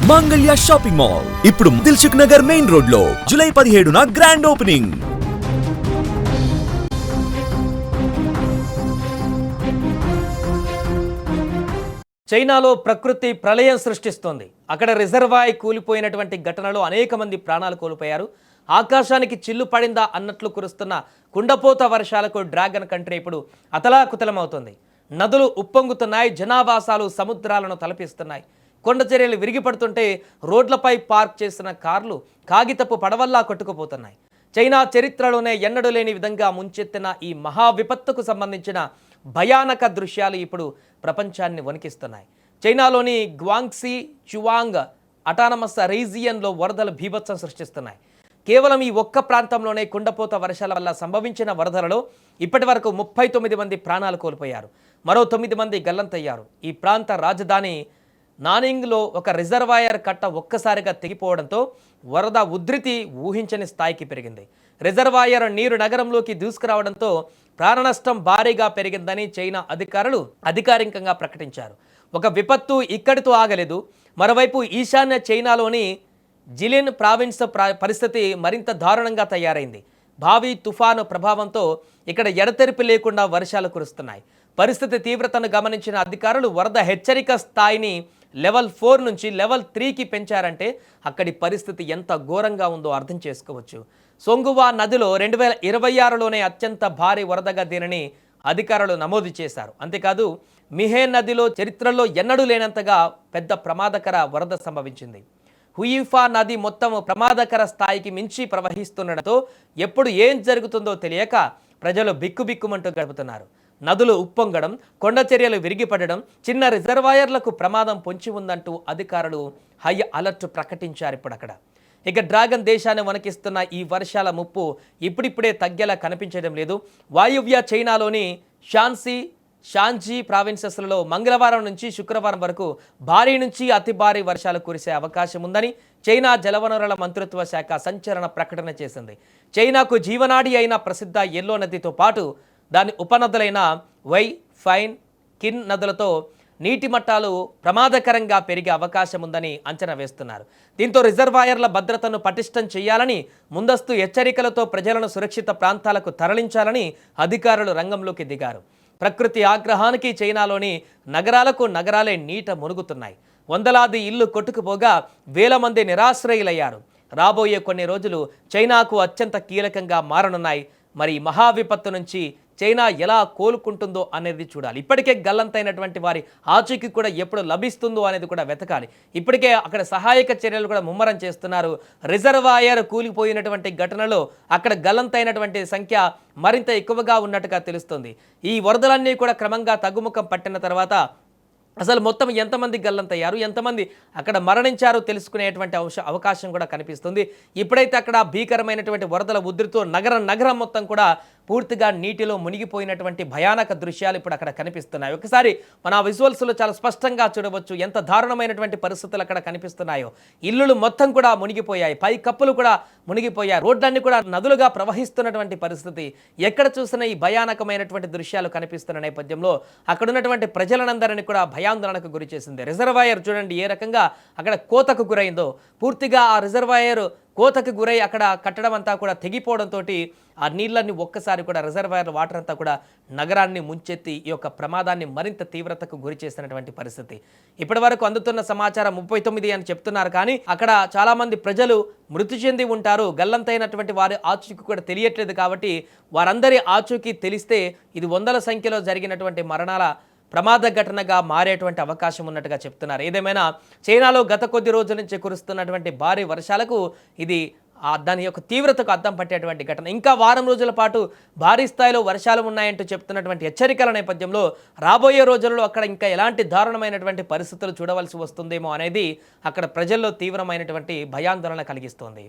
మాంగళ్య shopping mall ఇప్పుడు Dilsukh Nagar main road లో జూలై 17న గ్రాండ్ ఓపెనింగ్. చైనాలో ప్రకృతి ప్రళయం సృష్టిస్తోంది. అక్కడ రిజర్వాయర్ కూలిపోయినటువంటి ఘటనలో అనేక మంది ప్రాణాలు కోల్పోయారు. ఆకాశానికి చిల్లు పడిందా అన్నట్లు కురుస్తున్న కుండపోత వర్షాలకు డ్రాగన్ కంట్రీ ఇప్పుడు అతలాకుతలమవుతోంది. నదులు ఉప్పొంగుతున్నాయి, జనావాసాలు సముద్రాలను తలపిస్తున్నాయి. కొండ చర్యలు విరిగిపడుతుంటే రోడ్లపై పార్క్ చేసిన కార్లు కాగితపు పడవల్లా కొట్టుకుపోతున్నాయి. చైనా చరిత్రలోనే ఎన్నడూ లేని విధంగా ముంచెత్తిన ఈ మహా విపత్తుకు సంబంధించిన భయానక దృశ్యాలు ఇప్పుడు ప్రపంచాన్ని వణికిస్తున్నాయి. చైనాలోని గ్వాంగ్సీ చువాంగ్ అటానమస్ రీజియన్లో వరదలు బీభత్సం సృష్టిస్తున్నాయి. కేవలం ఈ ఒక్క ప్రాంతంలోనే కుండపోత వర్షాల వల్ల సంభవించిన వరదలలో ఇప్పటి వరకు 39 మంది ప్రాణాలు కోల్పోయారు. మరో 9 మంది గల్లంతయ్యారు. ఈ ప్రాంత రాజధాని నానింగ్లో ఒక రిజర్వాయర్ కట్ట ఒక్కసారిగా తెగిపోవడంతో వరద ఉధృతి ఊహించని స్థాయికి పెరిగింది. రిజర్వాయర్ నీరు నగరంలోకి దూసుకురావడంతో ప్రాణనష్టం భారీగా పెరిగిందని చైనా అధికారులు అధికారికంగా ప్రకటించారు. ఒక విపత్తు ఇక్కడితో ఆగలేదు. మరోవైపు ఈశాన్య చైనాలోని జిలిన్ ప్రావిన్స్ పరిస్థితి మరింత దారుణంగా తయారైంది. భారీ తుఫాను ప్రభావంతో ఇక్కడ ఎడతెరిపి లేకుండా వర్షాలు కురుస్తున్నాయి. పరిస్థితి తీవ్రతను గమనించిన అధికారులు వరద హెచ్చరిక స్థాయిని లెవెల్ 4 నుంచి లెవెల్ 3కి పెంచారంటే అక్కడి పరిస్థితి ఎంత ఘోరంగా ఉందో అర్థం చేసుకోవచ్చు. సొంగువా నదిలో 2026లోనే అత్యంత భారీ వరదగా దీనిని అధికారులు నమోదు చేశారు. అంతేకాదు మిహే నదిలో చరిత్రలో ఎన్నడూ లేనంతగా పెద్ద ప్రమాదకర వరద సంభవించింది. హుయిఫా నది మొత్తం ప్రమాదకర స్థాయికి మించి ప్రవహిస్తుండటంతో ఎప్పుడు ఏం జరుగుతుందో తెలియక ప్రజలు బిక్కుబిక్కుమంటూ గడుపుతున్నారు. నదులు ఉప్పొంగడం, కొండ చర్యలు విరిగిపడడం, చిన్న రిజర్వాయర్లకు ప్రమాదం పొంచి ఉందంటూ అధికారులు హై అలర్ట్ ప్రకటించారు. ఇప్పుడు అక్కడ ఇక డ్రాగన్ దేశాన్ని వణికిస్తున్న ఈ వర్షాల ముప్పు ఇప్పుడిప్పుడే తగ్గేలా కనిపించడం లేదు. వాయువ్య చైనాలోని షాన్జీ ప్రావిన్సెస్లలో మంగళవారం నుంచి శుక్రవారం వరకు భారీ నుంచి అతి భారీ వర్షాలు కురిసే అవకాశం ఉందని చైనా జలవనరుల మంత్రిత్వ శాఖ సంచలన ప్రకటన చేసింది. చైనాకు జీవనాడి అయిన ప్రసిద్ధ ఎల్లో నదితో పాటు దాని ఉపనదులైన వై, ఫైన్, కిన్ నదులతో నీటి మట్టాలు ప్రమాదకరంగా పెరిగే అవకాశం ఉందని అంచనా వేస్తున్నారు. దీంతో రిజర్వాయర్ల భద్రతను పటిష్టం చేయాలని, ముందస్తు హెచ్చరికలతో ప్రజలను సురక్షిత ప్రాంతాలకు తరలించాలని అధికారులు రంగంలోకి దిగారు. ప్రకృతి ఆగ్రహానికి చైనాలోని నగరాలే నీట మునుగుతున్నాయి. వందలాది ఇళ్లు కొట్టుకుపోగా వేల మంది నిరాశ్రయులయ్యారు. రాబోయే కొన్ని రోజులు చైనాకు అత్యంత కీలకంగా మారనున్నాయి. మరి మహా విపత్తు నుంచి చైనా ఎలా కోలుకుంటుందో అనేది చూడాలి. ఇప్పటికే గల్లంతైనటువంటి వారి ఆచూకీ కూడా ఎప్పుడు లభిస్తుందో అనేది కూడా వెతకాలి. ఇప్పటికే అక్కడ సహాయక చర్యలు కూడా ముమ్మరం చేస్తున్నారు. రిజర్వాయర్ కూలిపోయినటువంటి ఘటనలో అక్కడ గల్లంతైనటువంటి సంఖ్య మరింత ఎక్కువగా ఉన్నట్టుగా తెలుస్తుంది. ఈ వరదలన్నీ కూడా క్రమంగా తగ్గుముఖం పట్టిన తర్వాత అసలు మొత్తం ఎంతమంది గల్లంతయ్యారు, ఎంతమంది అక్కడ మరణించారో తెలుసుకునేటువంటి అవకాశం కూడా కనిపిస్తుంది. ఇప్పుడైతే అక్కడ భీకరమైనటువంటి వరదల ఉధృతితో నగరం మొత్తం కూడా పూర్తిగా నీటిలో మునిగిపోయినటువంటి భయానక దృశ్యాలు ఇప్పుడు అక్కడ కనిపిస్తున్నాయి. ఒకసారి మన విజువల్స్లో చాలా స్పష్టంగా చూడవచ్చు ఎంత దారుణమైనటువంటి పరిస్థితులు అక్కడ కనిపిస్తున్నాయో. ఇల్లులు మొత్తం కూడా మునిగిపోయాయి, పై కప్పులు కూడా మునిగిపోయాయి, రోడ్లన్నీ కూడా నదులుగా ప్రవహిస్తున్నటువంటి పరిస్థితి. ఎక్కడ చూసినా ఈ భయానకమైనటువంటి దృశ్యాలు కనిపిస్తున్న నేపథ్యంలో అక్కడ ఉన్నటువంటి ప్రజలందరినీ కూడా భయాందోళనకు గురి చేసింది. రిజర్వాయర్ చూడండి ఏ రకంగా అక్కడ కోతకు గురైందో. పూర్తిగా ఆ రిజర్వాయర్ కోతకు గురై అక్కడ కట్టడం అంతా కూడా తెగిపోవడంతో ఆ నీళ్ళన్ని ఒక్కసారి కూడా రిజర్వాయర్ వాటర్ అంతా కూడా నగరాన్ని ముంచెత్తి ఈ యొక్క ప్రమాదాన్ని మరింత తీవ్రతకు గురి చేసినటువంటి పరిస్థితి. ఇప్పటి వరకు అందుతున్న సమాచారం 39 అని చెప్తున్నారు. కానీ అక్కడ చాలామంది ప్రజలు మృతి చెంది ఉంటారు. గల్లంతైనటువంటి వారి ఆచూకీ కూడా తెలియట్లేదు. కాబట్టి వారందరి ఆచూకీ తెలిస్తే ఇది వందల సంఖ్యలో జరిగినటువంటి మరణాల ప్రమాద ఘటనగా మారేటువంటి అవకాశం ఉన్నట్టుగా చెప్తున్నారు. ఏదేమైనా చైనాలో గత కొద్ది రోజుల నుంచి కురుస్తున్నటువంటి భారీ వర్షాలకు ఇది దాని యొక్క తీవ్రతకు అద్దం పట్టేటువంటి ఘటన. ఇంకా వారం రోజుల పాటు భారీ స్థాయిలో వర్షాలు ఉన్నాయంటూ చెప్తున్నటువంటి హెచ్చరికల నేపథ్యంలో రాబోయే రోజుల్లో అక్కడ ఇంకా ఎలాంటి దారుణమైనటువంటి పరిస్థితులు చూడవలసి వస్తుందేమో అనేది అక్కడ ప్రజల్లో తీవ్రమైనటువంటి భయాందోళన కలిగిస్తోంది.